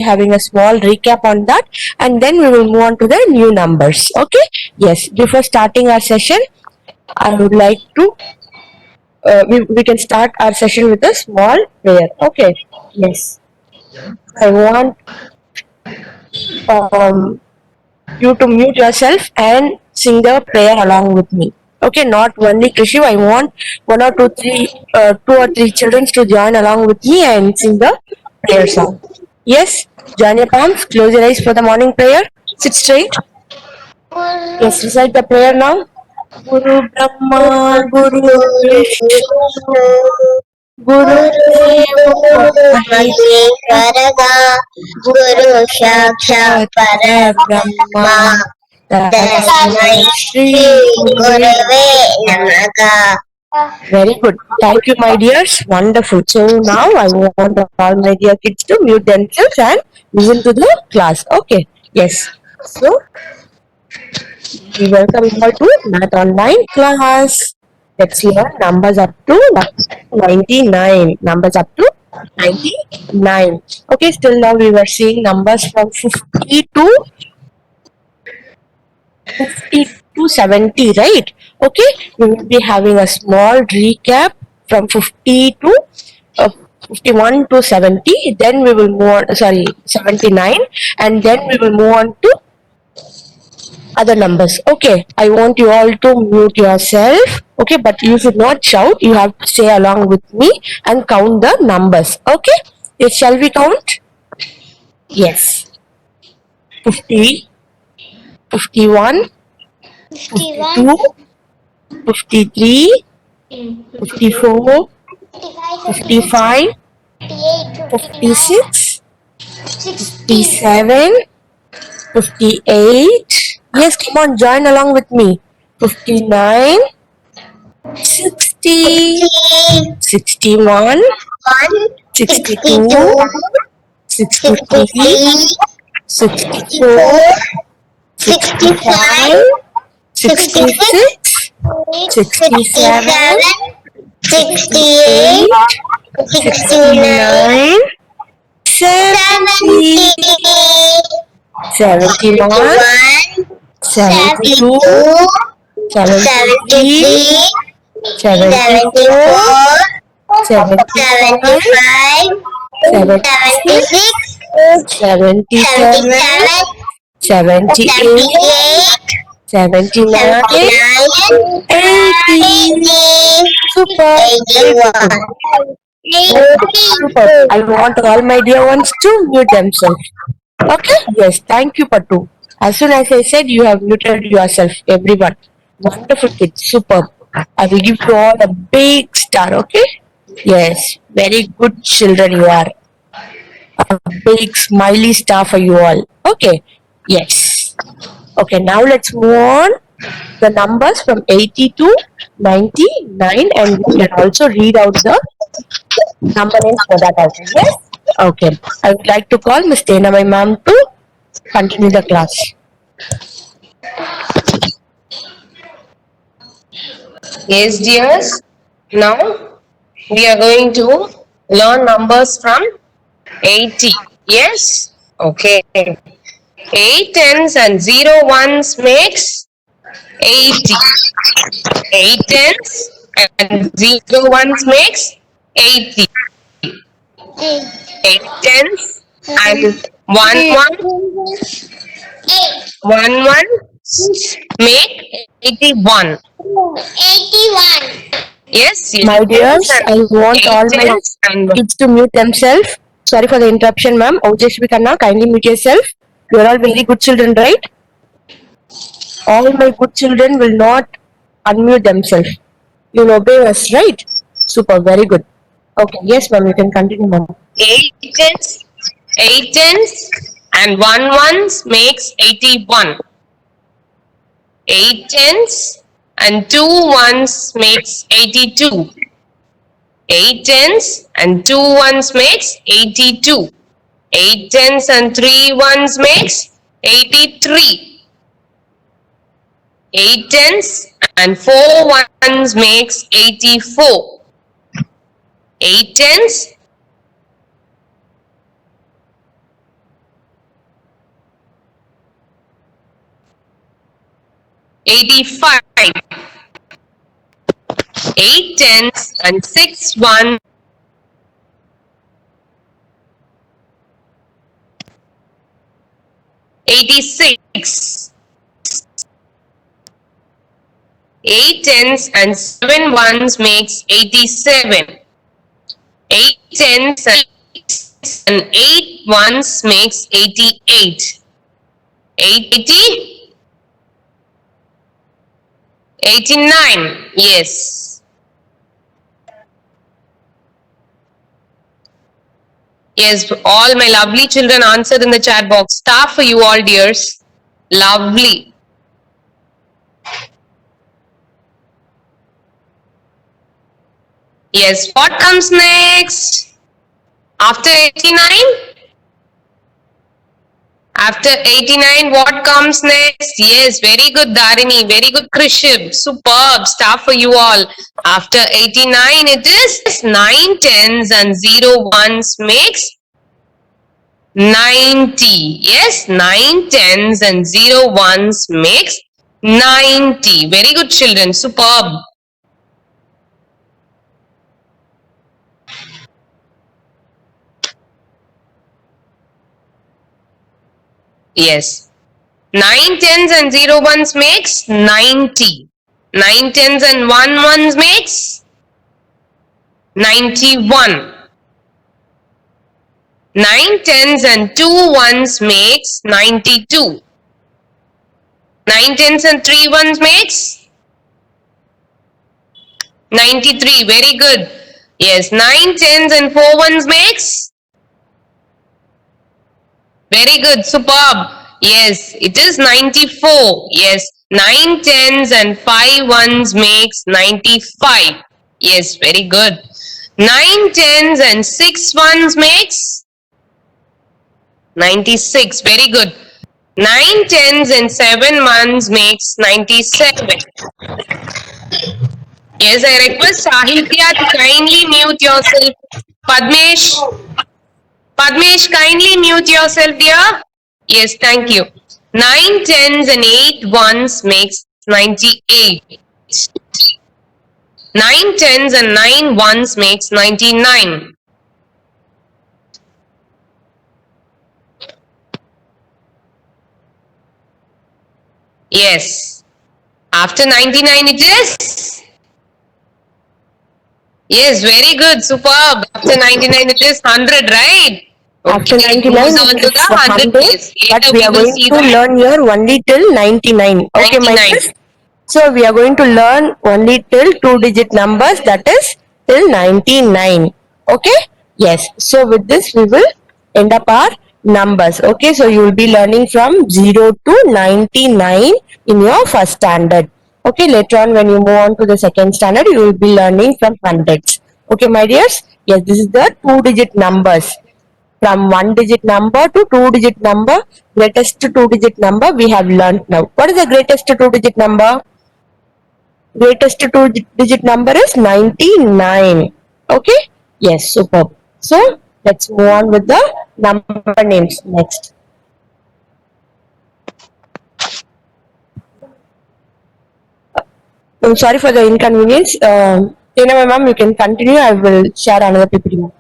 having a small recap on that, and then we will move on to the new numbers. Okay. Yes. Before starting our session, I would like to we can start our session with a small prayer. Okay. Yes. I want um, you to mute yourself and sing the prayer along with me. Okay, not only Krishu. I want one or two or three children to join along with me and sing the prayer song. Yes, join your palms, close your eyes for the morning prayer. Sit straight. Yes, recite the prayer now. Guru Brahma, Guru Vishnu, Guru Deva మహేశ్వరగా గురు సాక్షాత్ పరబ్రహ్మ తస్మై శ్రీ గురవే నమః. Very good. Thank you, my dears. Wonderful. So now I want all my dear kids to mute themselves and listen to the class. Okay. Yes. So we welcome you all to Math Online class. Let's learn numbers up to 99. Numbers up to 99. Okay. Still now we were seeing numbers from 50 to 70, right? Okay, we will be having a small recap from 50 to 51 to 70. Then we will move on, 79, and then we will move on to other numbers. Okay, I want you all to mute yourself. Okay, but you should not shout. You have to stay along with me and count the numbers. Okay, yes, shall we count? Yes. 50, 51, 52, 53, 54, 55, 56, 57, 58. Yes, come on, join along with me. 59, 60, 61, 62, 63, 64, 65, 66, 67, 68, 69, 70, 71, 72, 73, 74, 75, 76, 77, 78, 79, 80. Super. Super. I want all my dear ones to mute themselves. Okay? Yes. Thank you, Patu. As soon as I said, you have muted yourself, everyone. Wonderful kids. Superb. I will give you all a big star. Okay? Yes. Very good children you are. A big smiley star for you all. Okay? Yes. Okay. Now let's move on the numbers from 80 to 99, and we can also read out the number names for that also. Yes? Okay. I would like to call Miss Tena, my ma'am, to continue the class. Yes, dears. Now we are going to learn numbers from 80. Yes? Okay. 8 tens and 0 ones makes 80. 8 tens and 0 ones makes 80. 8 tens and 1 make 81. 81. Yes, My dears, I want all my kids to mute themselves. Sorry for the interruption, ma'am. Ojeshwi Khanna, kindly mute yourself. You are all very good children, right? All my good children will not unmute themselves. You will obey us, right? Super, very good. Okay, yes, ma'am, you can continue, ma'am. 8 tens and 1 ones makes 81. 8 tens and 2 ones makes 82. 8 tens and 2 ones makes 82. 8 tens and 3 ones makes 83. 8 tens and 4 ones makes 84. 8 tens 85. 8 tens and 6 ones. 86. 8 tens and 7 ones makes 87. 8 tens and 8 ones makes 88. 80? 89. Yes. Yes, all my lovely children answered in the chat box. Star for you all, dears. Lovely. Yes, what comes next? After 89? After 89, what comes next? Yes, very good, Dharini. Very good, Krishib. Superb. Star for you all. After 89, it is 9 tens and 0 ones makes 90. Yes, 9 tens and 0 ones makes 90. Very good, children. Superb. Yes. 9 tens and 0 ones makes 90. 9 tens and 1 ones makes 91. 9 tens and 2 ones makes 92. 9 tens and 3 ones makes 93. Very good. Yes. 9 tens and 4 ones makes. Very good. Superb. Yes. It is 94. Yes. 9 tens and 5 ones makes 95. Yes. Very good. 9 tens and 6 ones makes 96. Very good. 9 tens and 7 ones makes 97. Yes, I request Sahitya to kindly mute yourself. Padmesh, kindly mute yourself, dear. Yes, thank you. 9 tens and 8 ones makes 98. 9 tens and 9 ones makes 99. Yes. After 99 it is? Yes, very good. Superb. After 99 it is 100, right? After Okay, 99, goes on it to is the 100 100, place. but Later we are will going see to that. learn here only till 99. Okay, my 99. kids? So we are going to learn only till 2-digit numbers, that is till 99. Okay? Yes. So with this we will end up our numbers. Okay, so you will be learning from 0 to 99 in your first standard. Okay, later on when you move on to the second standard, you will be learning from hundreds. Okay, my dears? Yes, this is the 2-digit numbers. From 1-digit number to 2-digit number, greatest 2-digit number we have learned now. What is the greatest 2-digit number? Greatest 2-digit number is 99. Okay? Yes, superb. So, let's move on with the number names next. I'm sorry for the inconvenience. Tina, ma'am, you can continue. I will share another PPT.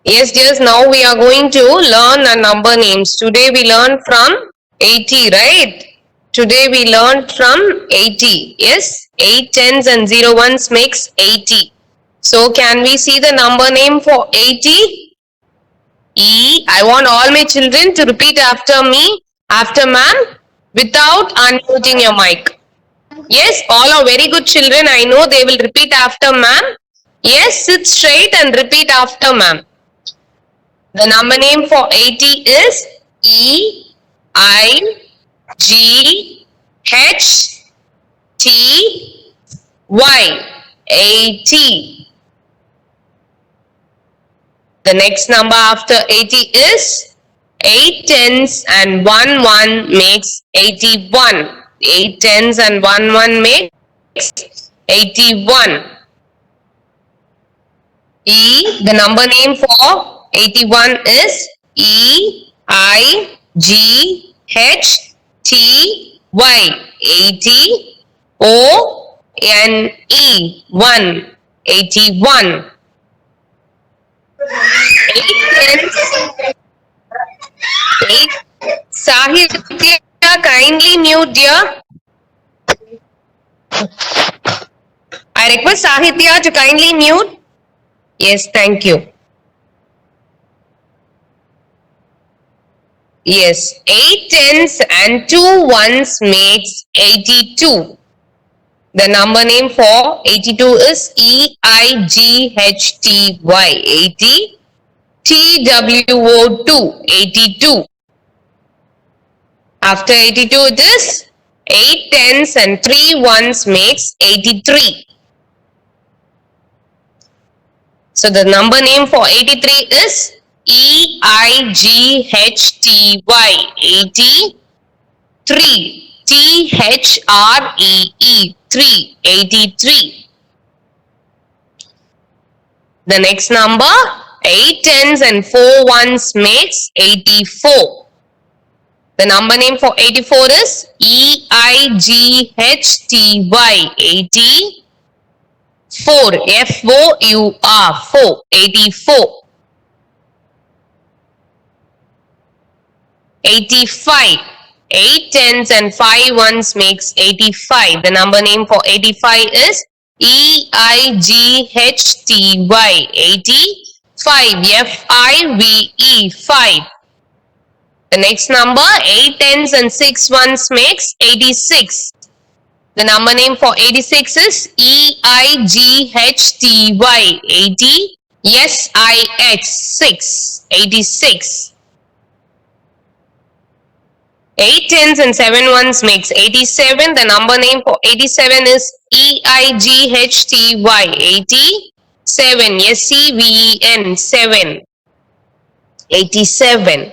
Yes, dears, now we are going to learn the number names. Today we learn from 80, right? Today we learned from 80. Yes, 8 tens and 0 ones makes 80. So can we see the number name for 80? E. I want all my children to repeat after me, after ma'am, without unmuting your mic. Yes, all are very good children. I know they will repeat after ma'am. Yes, sit straight and repeat after ma'am. The number name for 80 is E, I, G, H, T, Y. 80. The next number after 80 is 8 tens and 1 1 makes 81. 8 tens and 1 1 makes 81. E, the number name for 81 is E, I G H T Y 80 O N E 1 81. 8 tens. 8 Sahitya, kindly mute, dear. I request Sahitya to kindly mute. Yes, thank you. Yes, 8 tens and 2 ones makes 82. The number name for 82 is EIGHTY 80 TWO2 82. After 82 it is 8 tens and 3 ones makes 83. So the number name for 83 is EIGHTY 80 3 THREE 3 83. The next number 8 tens and 4 ones makes 84. The number name for 84 is EIGHTY 80 4 FOUR 4 84. 85. 8 tens and 5 ones makes 85. The number name for 85 is EIGHTY 80 5 FIVE 5. The next number 8 tens and 6 ones makes 86. The number name for 86 is EIGHTY 80 SIX 6 86. 8 tens and 7 ones makes 87. The number name for 87 is EIGHTY 80 7 SEVEN 7 87.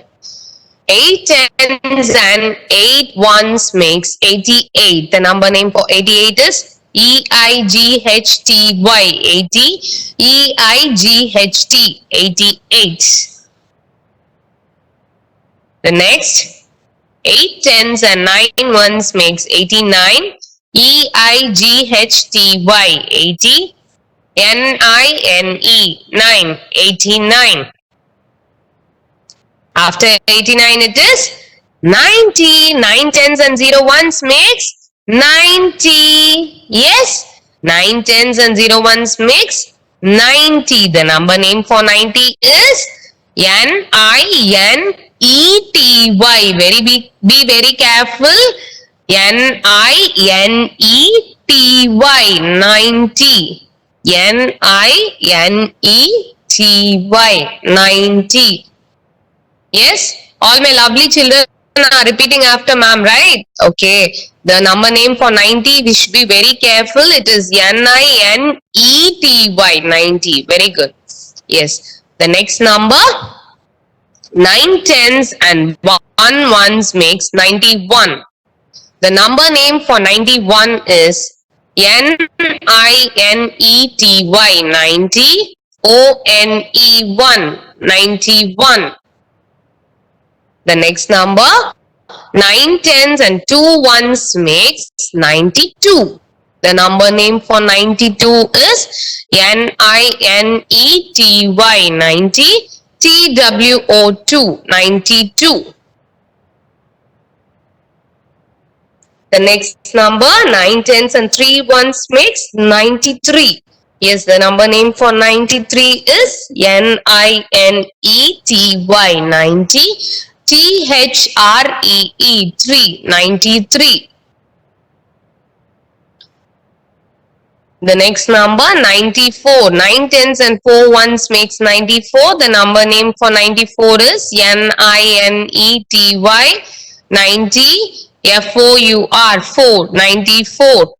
8 tens and 8 ones makes 88. The number name for 88 is EIGHTY 80 EIGHT 88. The next 8 tens and 9 ones makes 89. EIGHTY 80 NINE 9 89. After 89 it is 90. 9 tens and 0 ones makes 90. Yes, 9 tens and 0 ones makes 90. The number name for 90 is NINETY. Be very careful. NINETY 90. NINETY 90. Yes, all my lovely children are repeating after ma'am, right? Okay, the number name for 90, we should be very careful. It is NINETY 90. Very good. Yes, the next number 9 tens and 1 ones makes 91. The number name for 91 is NINETY 90 ONE 91. The next number 9 tens and 2 ones makes 92. The number name for 92 is NINETY 90 TWO2 92. The next number 9 tens and 3 ones makes 93. Yes, the number name for 93 is NINETY 90 THREE 3 93. The next number 94. 9 tens and 4 ones makes 94. The number name for 94 is NINETY 90 FOUR 4 94.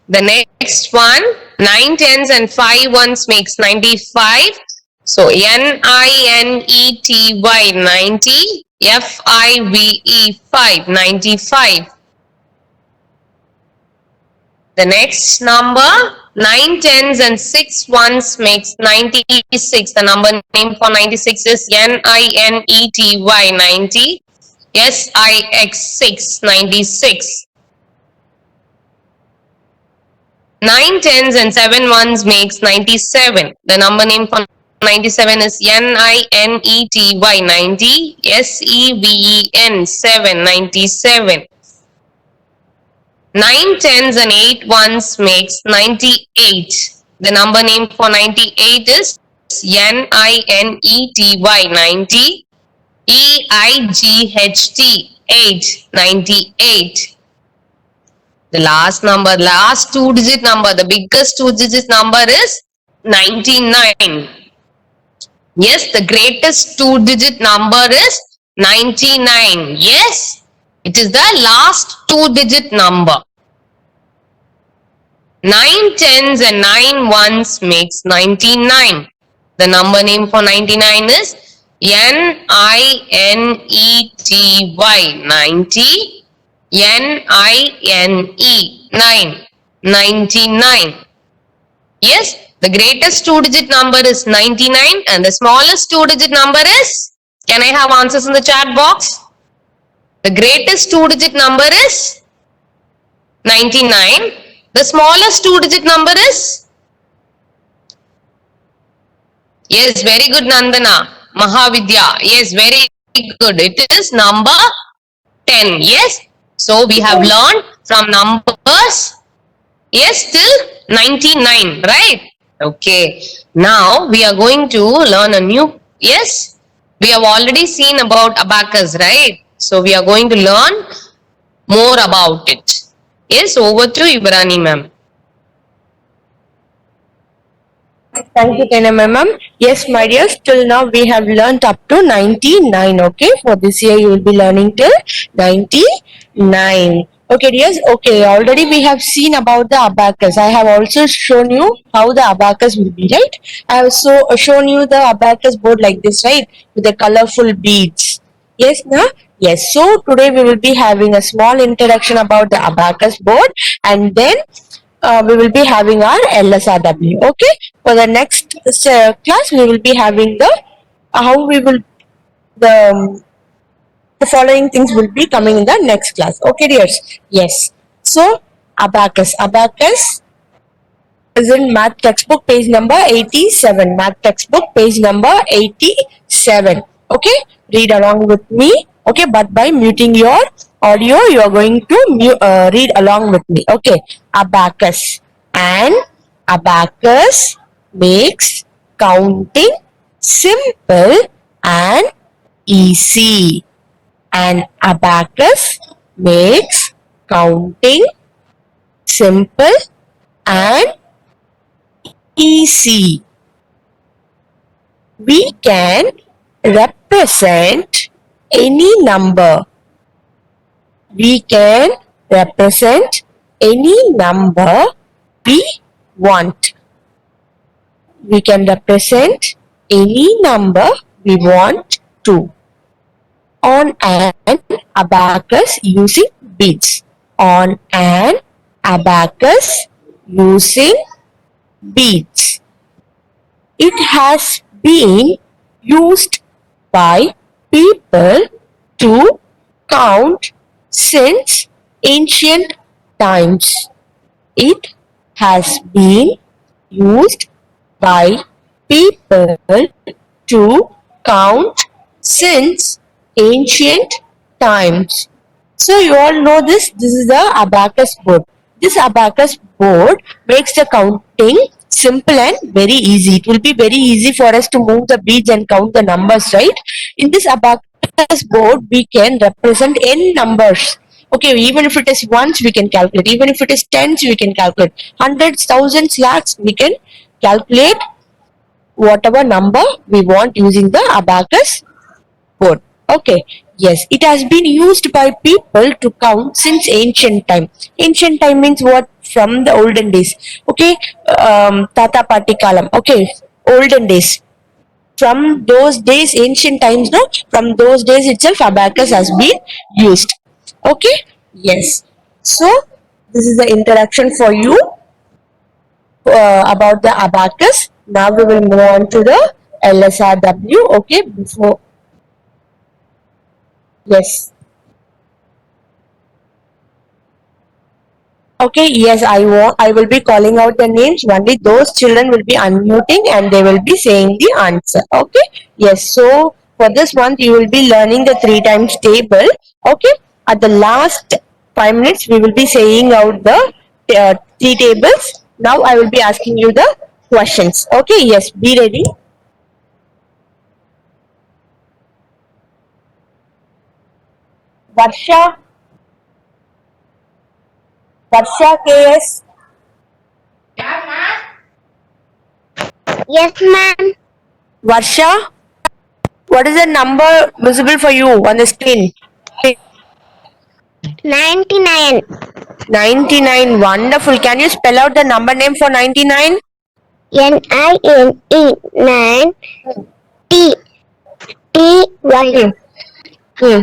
The next one 9 tens and 5 ones makes 95. So NINETY 90 FIVE 5 95. The next number 9 tens and 6 ones makes 96. The number name for 96 is NINETY, 90. SIX, 96. 9 tens and 7 ones makes 97. The number name for 97 is NINETY, 90. SEVEN, 7, 97. 9 tens and 8 ones makes 98. The number name for 98 is NINETY, 90. EIGHT, 8, 98. The last number, last two-digit number, the biggest two-digit number is 99. Yes, the greatest two-digit number is 99. Yes, it is the last two-digit number. 9 tens and 9 ones makes 99. The number name for 99 is NINETY, 90. NINE, 9, 99. Yes, the greatest two-digit number is 99 and the smallest two-digit number is, can I have answers in the chat box? The greatest two-digit number is 99. The smallest two-digit number is? Yes, very good Nandana. Mahavidya. Yes, very good. It is number 10. Yes. So we have learned from numbers, yes, till 99, right? Okay. Now we are going to learn a new, yes, we have already seen about abacus, right? So we are going to learn more about it. Yes, over to Ibrani ma'am. Thank you, Tena ma'am. Yes, my dears, till now we have learnt up to 99. Okay, for this year you will be learning till 99. Okay, dears. Okay, already we have seen about the abacus. I have also shown you how the abacus will be, right? I have shown you the abacus board like this, right? With the colorful beads. Yes, na? Yes. So today we will be having a small introduction about the abacus board, and then we will be having our LSRW. Okay. For the next class, we will be having the how we will the following things will be coming in the next class. Okay, dears. Yes. So abacus. Abacus is in math textbook page number 87. Math textbook page number 87. Okay. Read along with me. Okay, but by muting your audio, you are going to read along with me. Okay. Abacus. And abacus makes counting simple and easy. And abacus makes counting simple and easy. We can represent any number. We can represent any number we want. We can represent any number we want to on an abacus using beads. On an abacus using beads. It has been used by people to count since ancient times. It has been used by people to count since ancient times. So you all know this is the abacus board. This abacus board makes the counting simple and very easy. It will be very easy for us to move the beads and count the numbers, right? In this abacus board, we can represent n numbers. Okay, even if it is ones, we can calculate. Even if it is tens, we can calculate. Hundreds, thousands, lakhs, we can calculate whatever number we want using the abacus board. Okay, yes, it has been used by people to count since ancient time. Ancient time means what? From the olden days. Okay, Tata Pati Kalam. Okay, olden days. From those days, ancient times, no? From those days itself, abacus has been used. Okay, yes. So, this is the introduction for you about the abacus. Now we will move on to the LSRW. Okay, before yes. Okay, yes, I will be calling out the names. Only those children will be unmuting and they will be saying the answer. Okay, yes. So for this month, you will be learning the 3 times table. Okay, at the last 5 minutes, we will be saying out the 3 tables. Now I will be asking you the questions. Okay, yes, be ready. Varsha, Varsha KS, Yes, ma'am. Varsha, what is the number visible for you on the screen? 99. 99, wonderful. Can you spell out the number name for 99? NINE 9 T T Y Hmm.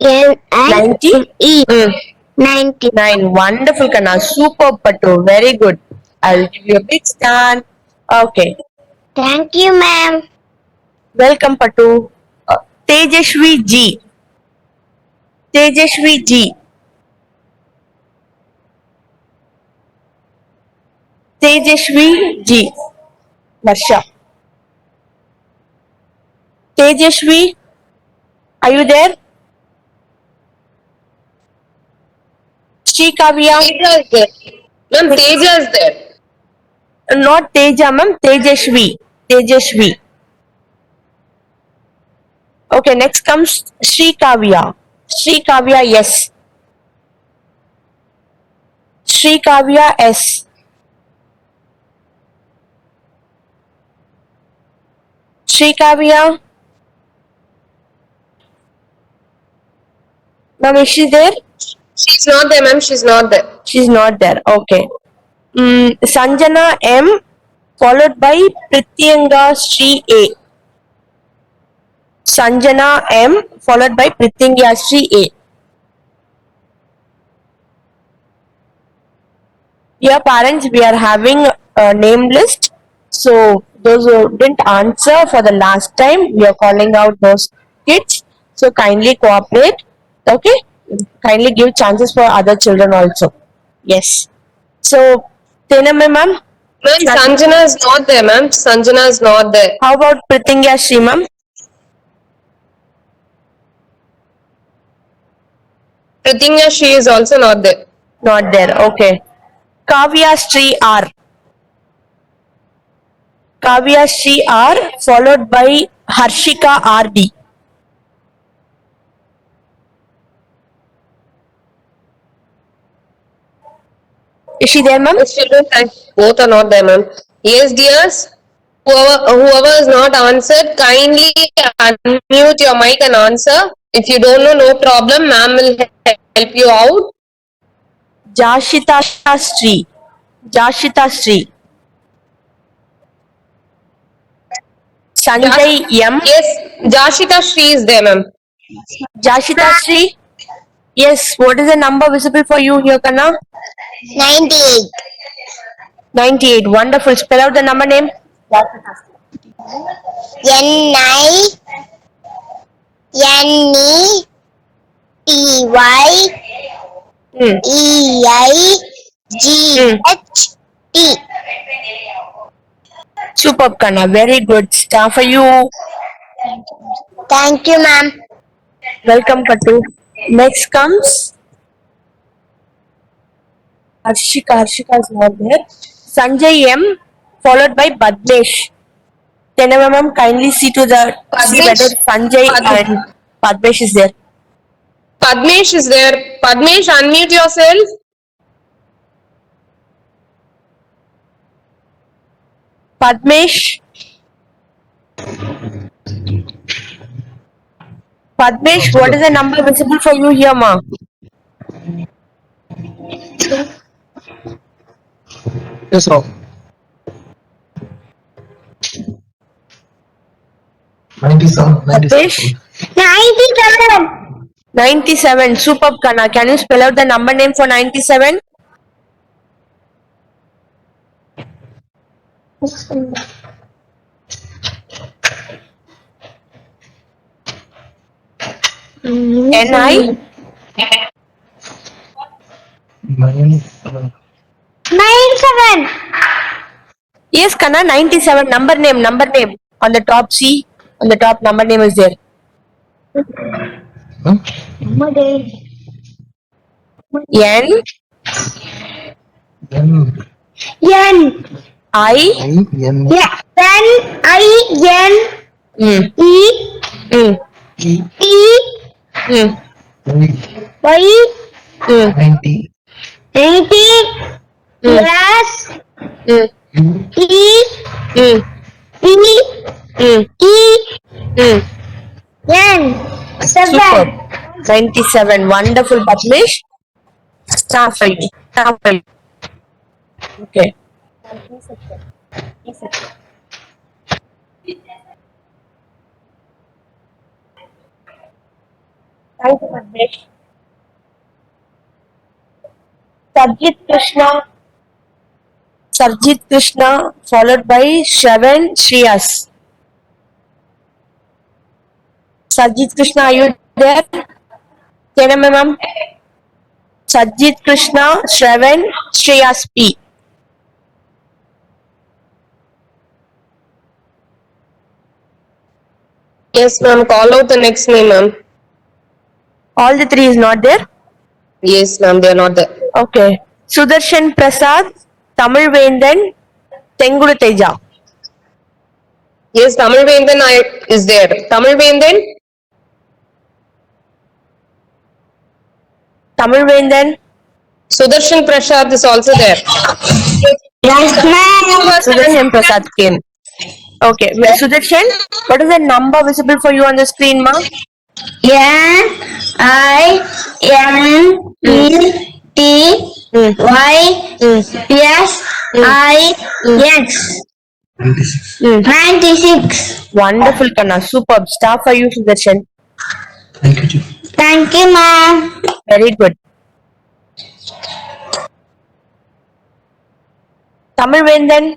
NIE 90? Hmm. 90. 9, wonderful Kana. Super Patu, very good. I'll give you a big stand. Okay, Thank you, ma'am. welcome Patu. Tejashwi G. Tejashwi G. Tejashwi G. Varsha. Tejashwi, are you there? Sri Kavya. Teja is there. Ma'am, Teja is there. Not Teja, ma'am. Tejashwi. Tejashwi. Okay, next comes Sri Kavya. Sri Kavya, yes. Sri Kavya, S. Sri Kavya. Ma'am, is she there? She's not there, ma'am. She's not there. She's not there. Okay. Sanjana M. Followed by Prityanga Sri A. Sanjana M. Followed by Prityanga Sri A. Dear parents, we are having a name list. So those who didn't answer for the last time, we are calling out those kids. So kindly cooperate. Okay? Kindly give chances for other children also. Yes. So, Tena ma'am, Ma'am, Sanjana is not there, ma'am. Sanjana is not there. how about Prityanga Sri ma'am? Pratinya, she is also not there. Not there. Okay. Kavya Sri R. Kavya Sri R followed by Harshika RD. Is she there, ma'am? Yes, children, both are not there, ma'am. Yes, dears. Whoever is not answered, kindly unmute your mic and answer. If you don't know, no problem. Ma'am will help you out. Jashita Sri. Jashita Sri. Sanjay M. Yes, Jashita Sri is there, ma'am. Jashita Sri. Yes, what is the number visible for you here, Kana? 98. 98. Wonderful. Spell out the number name. NI NE TY Hmm. EIGHT. Superb, Kana. Very good. Star for you. Thank you, ma'am. Welcome, Patu. Next comes Harshika. Harshika is not there. Sanjay M. Followed by Badmesh. Tenema ma'am, kindly see whether Sanjay and Padmesh is there. Padmesh is there. Padmesh, unmute yourself. Padmesh. Padmesh, what is the number visible for you here, ma? Yes, sir. 97. Padmesh? 97. 97. Superb, Kana. Can you spell out the number name for 97? NI? 97. 97. Yes, Kanna, 97. Number name. On the top, see? On the top, number name is there. Huh? N, N. N. I, N. Yeah. N-I-N-E-T. mm, mm, mm, Y. mm, 90. 90. Mm. Plus. mm, E. mm, P. mm, E. mm. N. Superb. 7. 97. Wonderful, Patmish. Star for you. Star for you. Okay. Thank you, Patmish. Sarjit Krishna, followed by Shravan Shreyas. Sarjit Krishna, are you there? Can ma'am? Sarjit Krishna, Shravan Shreyas P. Yes, ma'am. Call out the next name, ma'am. All the three is not there? Yes, ma'am. They are not there. Okay. Sudarshan Prasad, Tamil Vendan, Tenguru Teja. Yes, Tamil Vendan is there. Tamil Vendan? Tamil Vendan, Sudarshan Prasad is also there. Yes, ma'am. Sudarshan Prasad came. Okay. Sudarshan, what is the number visible for you on the screen, ma? N-I-N-E-T-Y-S-I-X. 96. 96. Wonderful, Kanna. Superb. Star for you, Sudarshan. Thank you, Chief. Thank you, ma'am. Very good. Tamil Vendan,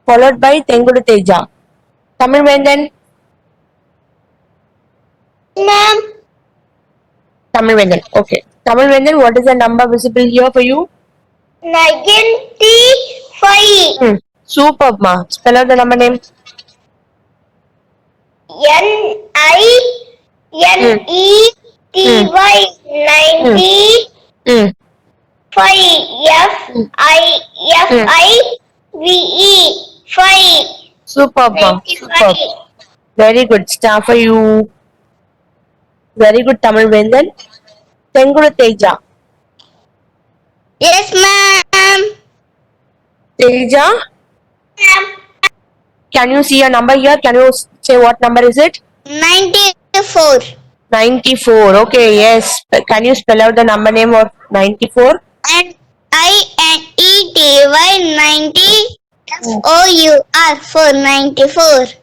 followed by Tenguru Teja. Tamil Vendan, Ma'am. Tamil Vendan. Okay. Tamil Vendan, what is the number visible here for you? 95. Superb, ma. Spell out the number name. N-I-N-E-T-Y. 90. F-I-F-I-V-E. 5. Superb, ma. Superb. 95. Very good. Star for you. Very good, Tamil Vendan. Tenguru Teja. Yes, ma'am. Teja, can you see a number here? Can you say what number is it? 94. 94. Okay, yes. Can you spell out the number name of 94? N-I-N-E-T-Y. 90. F-O-U-R. 494.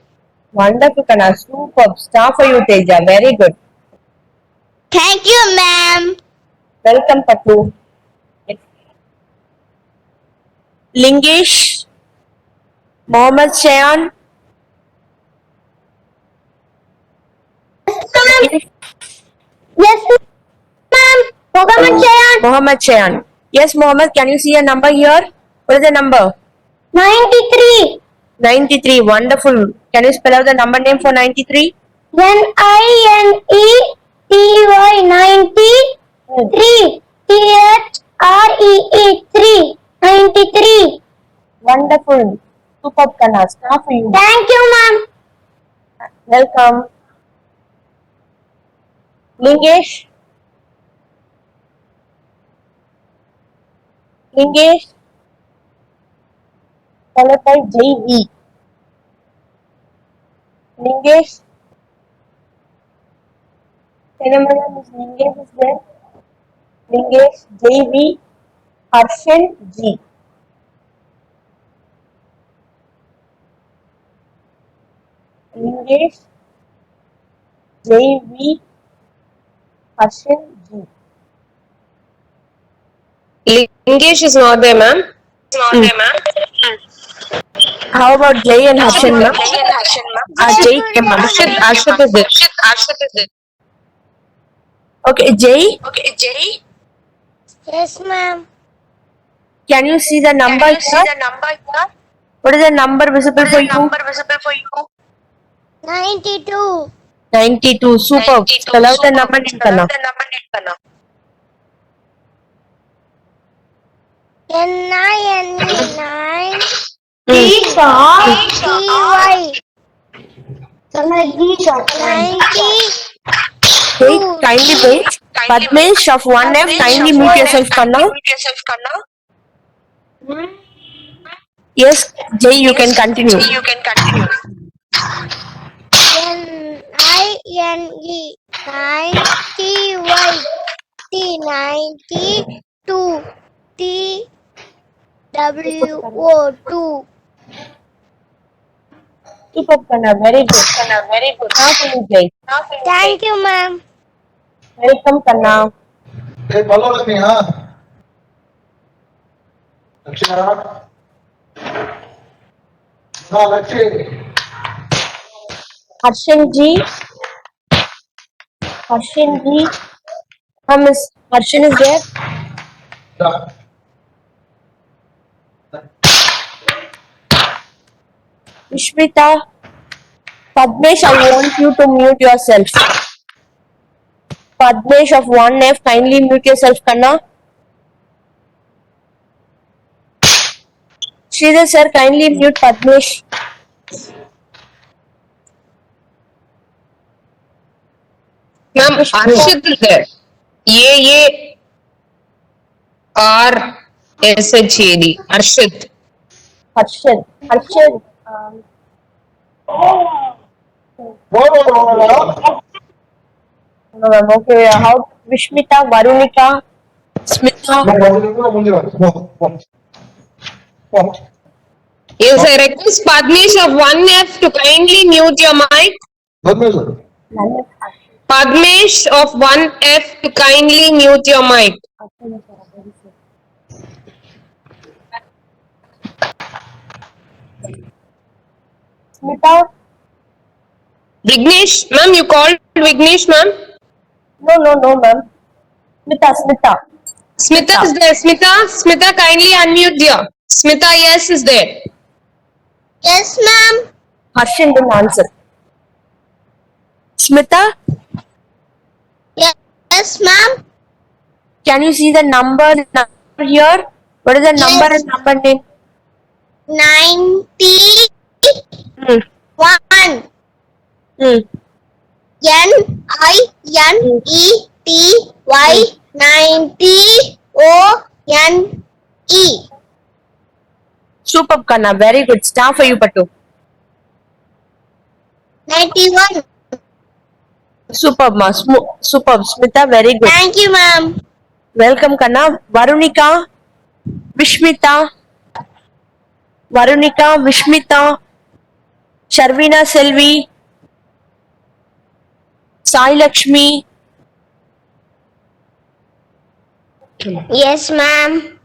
Wonderful, Kana. Superb. Star for you, Teja. Very good. Thank you, ma'am. Welcome, Patu. Lingesh, Mohammed Shayan. Yes, ma'am. Mohammed Shayan. Mohammed Shayan. Yes, Mohammed, can you see a number here? What is the number? 93. 93. Wonderful. Can you spell out the number name for 93? N-I-N-E-T-Y. 93. T-H-R-E-E. 3. 93. Wonderful. Superb, Kana. Star for you. Thank you, ma'am. Welcome. Lingesh. Lingesh. Followed by JV. Lingesh. Phenomenon is Lingesh is there. Lingesh, JV, Harshan, G. Lingesh, JV, Harshan, G. Lingesh is not there, ma'am. How about Jay and Harshan, ma'am? Jay came, ma'am. Arshit is it. Okay, Jay, Yes, ma'am. can you see the number here? What is the number visible for you? 92. 92. Super. Spell out the number in Kannada. N-I-N-E-9 T-Y 90. Hey, kindly wait. Padmesh of 1F, kindly mute yourself, Kanna. Yes, Jay, you can continue. N-I-N-E 9 T-Y T-92 T-W-O 2. Keep up, Kanna. Very good. Now for you, Jay. Thank you, ma'am. Welcome, Kanna. Hey, follow me, huh? Lakshya. No, Lakshya. Harshan ji. Miss Harshan is there. Yeah. Vishmita. Padmesh, I want you to mute yourself. Padmesh of 1F, kindly mute yourself, Kanna. Sridhar sir, kindly mute Padmesh. Ma'am, Arshit is there. A-R-S-H-A-D. Arshit. Harshan. Whoa. No, ma'am. Okay, how Vishmita, Varunika, Smita. Yes, I request Padmesh of 1F to kindly mute your mic. Padmesh of 1F to kindly mute your mic. Smita. Vignesh, ma'am, you called Vignesh, ma'am? No, ma'am. Smita. Smita is there. Smita, kindly unmute dear. Smita, yes, is there. Yes, ma'am. Harshan didn't answer. Smita, Yes, ma'am. can you see the number here? What is the number Yes. and number name? 91 Hmm. N-I-N-E-T-Y 90-O-N-E. Superb, Kanna. Very good. Star for you, Patu. 91. Superb, ma. Superb. Smita, very good. Thank you, ma'am. Welcome, Kanna. Varunika, Vishmita, Sharvina Selvi, Sai Lakshmi, Yes, ma'am.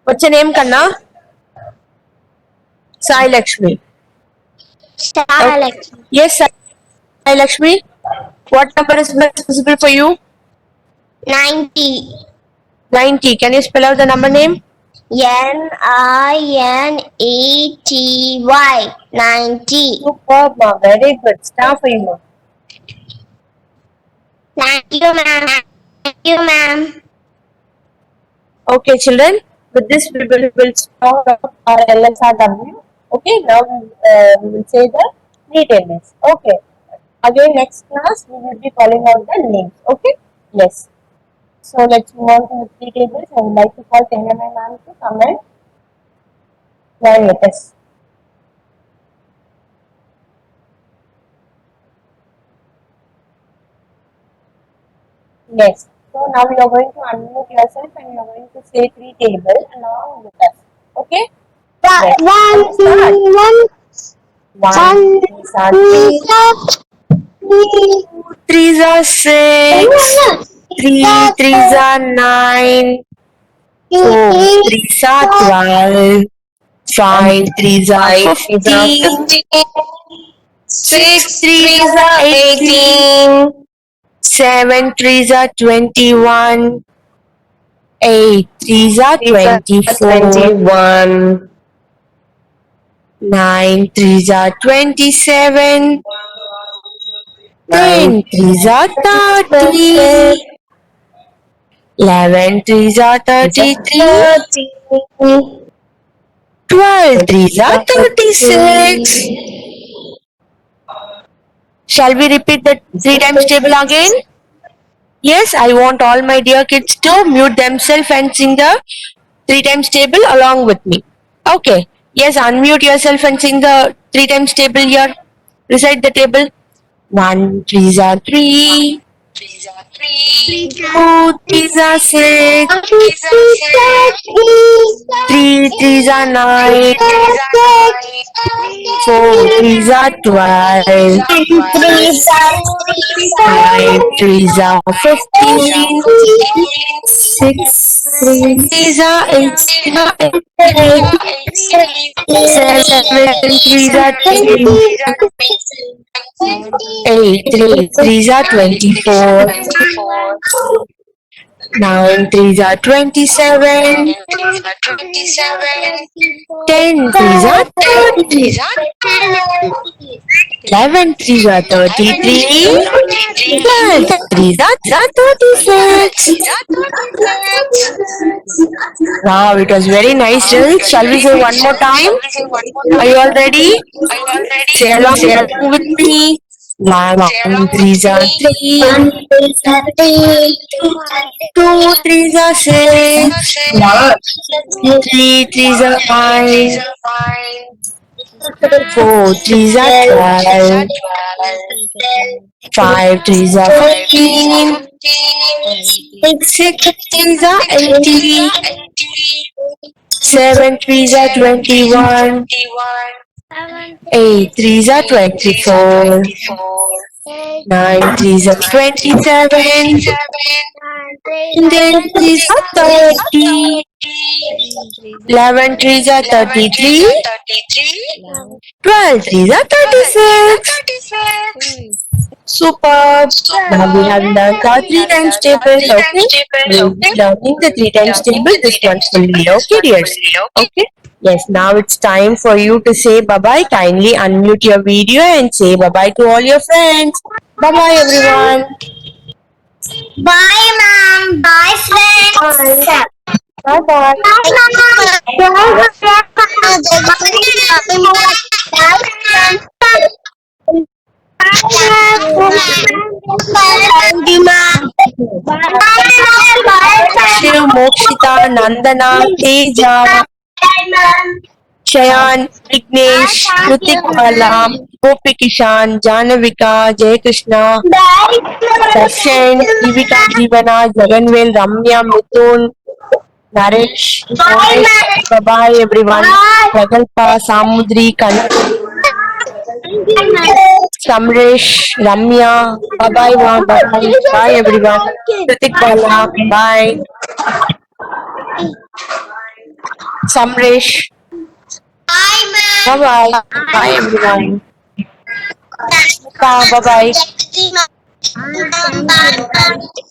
what's your name, Kanna? Sai Lakshmi. Alex. Yes, Sai Lakshmi. What number is visible for you? 90. 90. Can you spell out the number name? N-I-N-E-T-Y 90. Superb, ma. Very good. Star for you, ma. Thank you, ma'am. Thank you, ma'am. Okay, children. With this, we will start our LSRW. Okay, now we will say the details. Okay. Again, next class, we will be calling out the names. Okay? Yes. So, let's move on to the three tables. I would like to call Tehna ma'am to come and join with us. Next. So, now you are going to unmute yourself and you are going to say three tables along with us. Okay? Yes. One, Start. two, one. 1, 2, 3s are 6, 3 3s are 9, 4 3s are 12, 5 3s are 5 is 15. 15. 6 3s 3s are are 18. 18. 7 3s are 21. 8 3s are 3s are 24. 21. 9 3s are 27. 10 9 3s are 30. 11 3s are 33. 30. 12 3s are 36. Shall we repeat the 3 times table again? Yes, I want all my dear kids to mute themselves and sing the 3 times table along with me. Okay. Yes, unmute yourself and sing the 3 times table here. Recite the table. 1 3s are 3. 2 3s are 6. 3 3s are 9. 4 3s are 12. 5 3s are 15. 6 3s are 18. 7 3s are 20. 8 3s are 24. 9 3s are 27. 10 3s are 30. 11 3s are 33. 12 3s are 36. Wow, it was very nice, Jill. Shall we say one more time? Are you all ready? Say along with me. 1 3s are 3. 2 3s are 6. 3 3s are 5. 4 3s are 12. 5 3s are 15. 6 3s are 18. 7 3s are 21. 8 3s are 24. 9 3s are 27. 10 3s are 30. 11 3s are 33. 12 3s are 36. Superb. Now we have learned our 3 times table. Okay. We'll be learning the 3 times table this month fully. Okay, dears. Okay. Yes, now it's time for you to say bye-bye. Kindly unmute your video and say bye-bye to all your friends. Bye-bye, everyone. Bye, ma'am. Bye, friends. Bye-bye. Shiv, Mokshita, Nandana, Teja, Shayan, Vignesh, Kritik Bala, Gopi Kishan, Janavika, Jai Krishna, Darshan, Divika Jeevana, Jaganvel, Ramya, Mithun, Naresh, bye-bye everyone. Pragalpa, Samudri, Samresh, Ramya, bye-bye, bye-bye, bye everyone. Kritik Bala, bye. Samresh, bye-bye, bye everyone. Bye-bye. Bye.